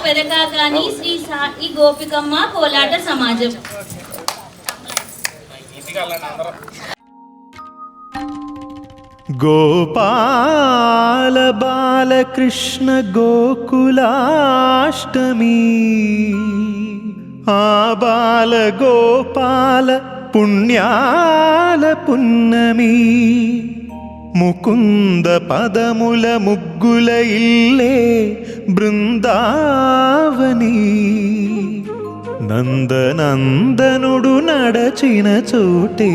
పెదకాకాని శ్రీ సాయి గోపికమ్మ కోలాట సమాజం. గోపాల బాలకృష్ణ గోకులాష్టమి ఆ బాల గోపాల పుణ్యాల పున్నమి ముకుంద పదముల ముగ్గుల ఇల్లే బృందావని నందనందనుడు నడచిన చోటే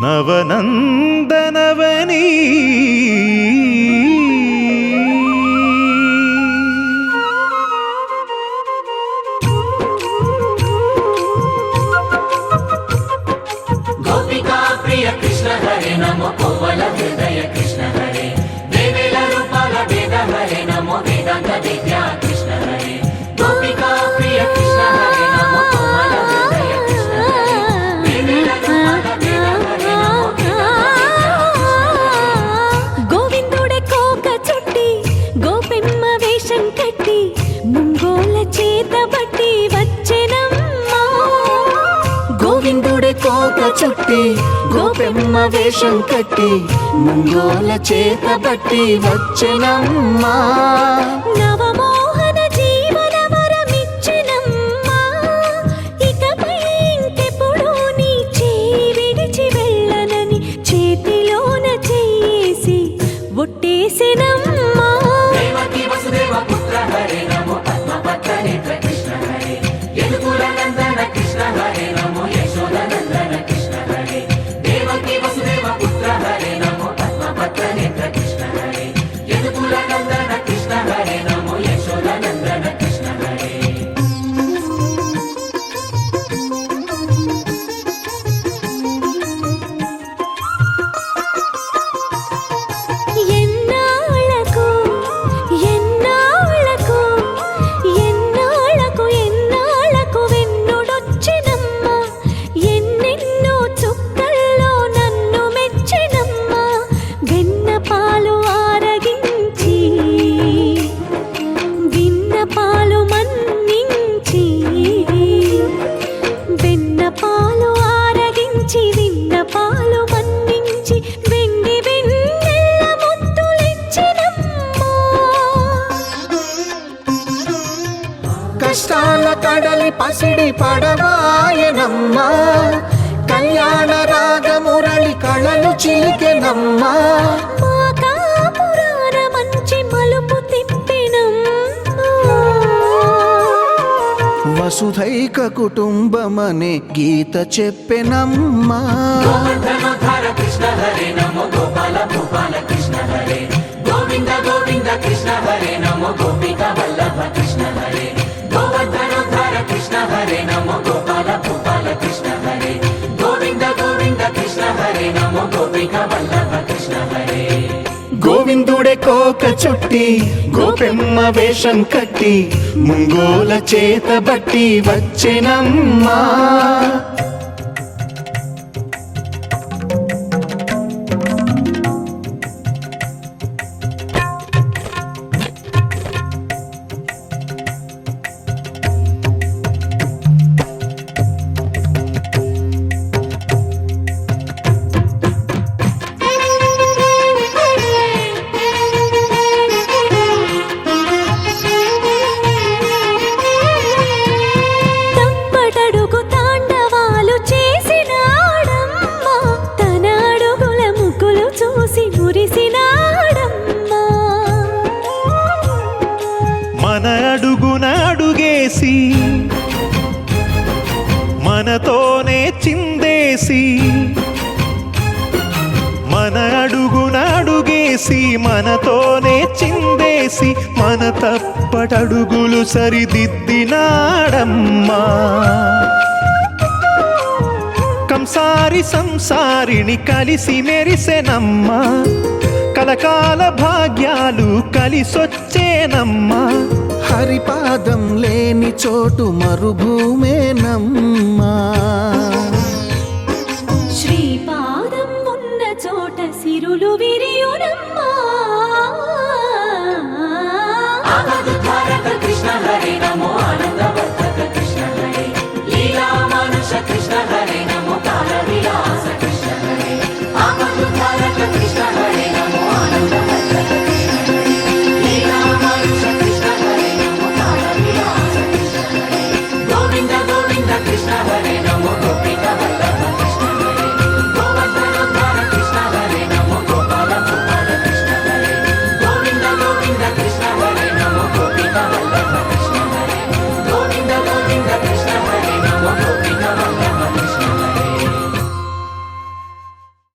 నవనందనవని గోపికా ప్రియ కృష్ణ హరే నమో కోవల హృదయ కృష్ణ హరే దేవేల రూపాల వేద హరే నమో వేదాంత విద్యా కృష్ణ హరే గోపికా ప్రియ కృష్ణ హరే నమో కోవల హృదయ కృష్ణ హరే దేవేల రూపాల వేద హరే నమో గోవిందుడే కోక చుట్టి గోపెమ్మ వేషం కట్టి ముంగోల చేత బట్టి వచ్చెనమ్మా. గోవిందుడే కోక చుట్టి గోపెమ్మ వేషం కట్టి ముంగోల చేత బట్టి వచ్చెనమ్మా. నవమోహన జీవన వరమిచ్చెనమ్మా. ఇకపై ఇంకెప్పుడు నీ చేయి విడిచి వెళ్ళనని చేతిలోన చేసి ఒట్టేసెనమ్మా. దేవకీ వసుదేవ పుత్ర హరే నమో పద్మపత్ర నేత్ర కృష్ణ హరే యదుకుల నందన కృష్ణ హరే నమో యశోద నందన కృష్ణ హరే దేవకీ వసుదేవ పుత్ర హరే నమో పద్మపత్ర నేత్ర కృష్ణ హరే యదుకుల నందన కృష్ణ హరే నమో యశోద నందన కృష్ణ హరే. ఎన్నాళ్ళకు ఎన్నాళ్ళకు ఎన్నాళ్ళకు ఎన్నాళ్ళకు వెన్నుడొచ్చినమ్మా. ఎన్నెన్నో చుక్కల్లో నన్ను మెచ్చినమ్మా. వెన్న పాలు ఆరగించి విన్న పాలు మన్నించి వెన్న పాలు ఆరగించి విన్న పాలు మన్నించి వెండి వెన్నెల్ల ముద్దులిచ్చినమ్మా. కష్టాల కడలి పసిడి పడవాయనమ్మా. కళ్యాణ రాగమురళి కళలు చిలికెనమ్మా. మా కాపురాన మంచి మలుపు తిప్పినమ్మా. వసుధైక కుటుంబమనే గీత చెప్పెనమ్మా. గోవర్ధనోద్ధార కృష్ణ హరే నమో గోపాల భూపాల కృష్ణ హరే గోవింద గోవింద కృష్ణ హరే నమో గోపిక వల్లభ కృష్ణ హరే గోవర్ధనోద్ధార కృష్ణ హరే నమో గోపాల భూపాల కృష్ణ హరే గోవింద గోవింద కృష్ణ హరే నమో గోపిక వల్లభ కృష్ణ హరే. గోవిందుడే కోక చుట్టి గోపెమ్మ వేషం కట్టి ముంగోల చేత బట్టి వచ్చెనమ్మా. తప్పటడుగు తాండవాలు చేసినాడమ్మా. తన అడుగుల ముగ్గులు చూసి మురిసినాడమ్మా. మన అడుగున అడుగేసి మనతోనే చిందేసి మన అడుగున అడుగేసి మనతోనే చిందేసి మన తప్పటడుగులు సరిదిద్దినాడమ్మా. కంసారి సంసారిని కలిసి మెరిసెనమ్మా. కలకాల భాగ్యాలు కలిసొచ్చేనమ్మా. హరిపాదం లేని చోటు మరుభూమేనమ్మా. శ్రీపాదం ఉన్న చోట సిరులు విరియునమ్మా. ఆపదుద్ధారక కృష్ణ హరే నమో ఆనందవర్ధక కృష్ణ హరే లీలా మానుష కృష్ణ హరే నమో కాల విలాస కృష్ణ హరే ఆపదుద్ధారక కృష్ణ హరే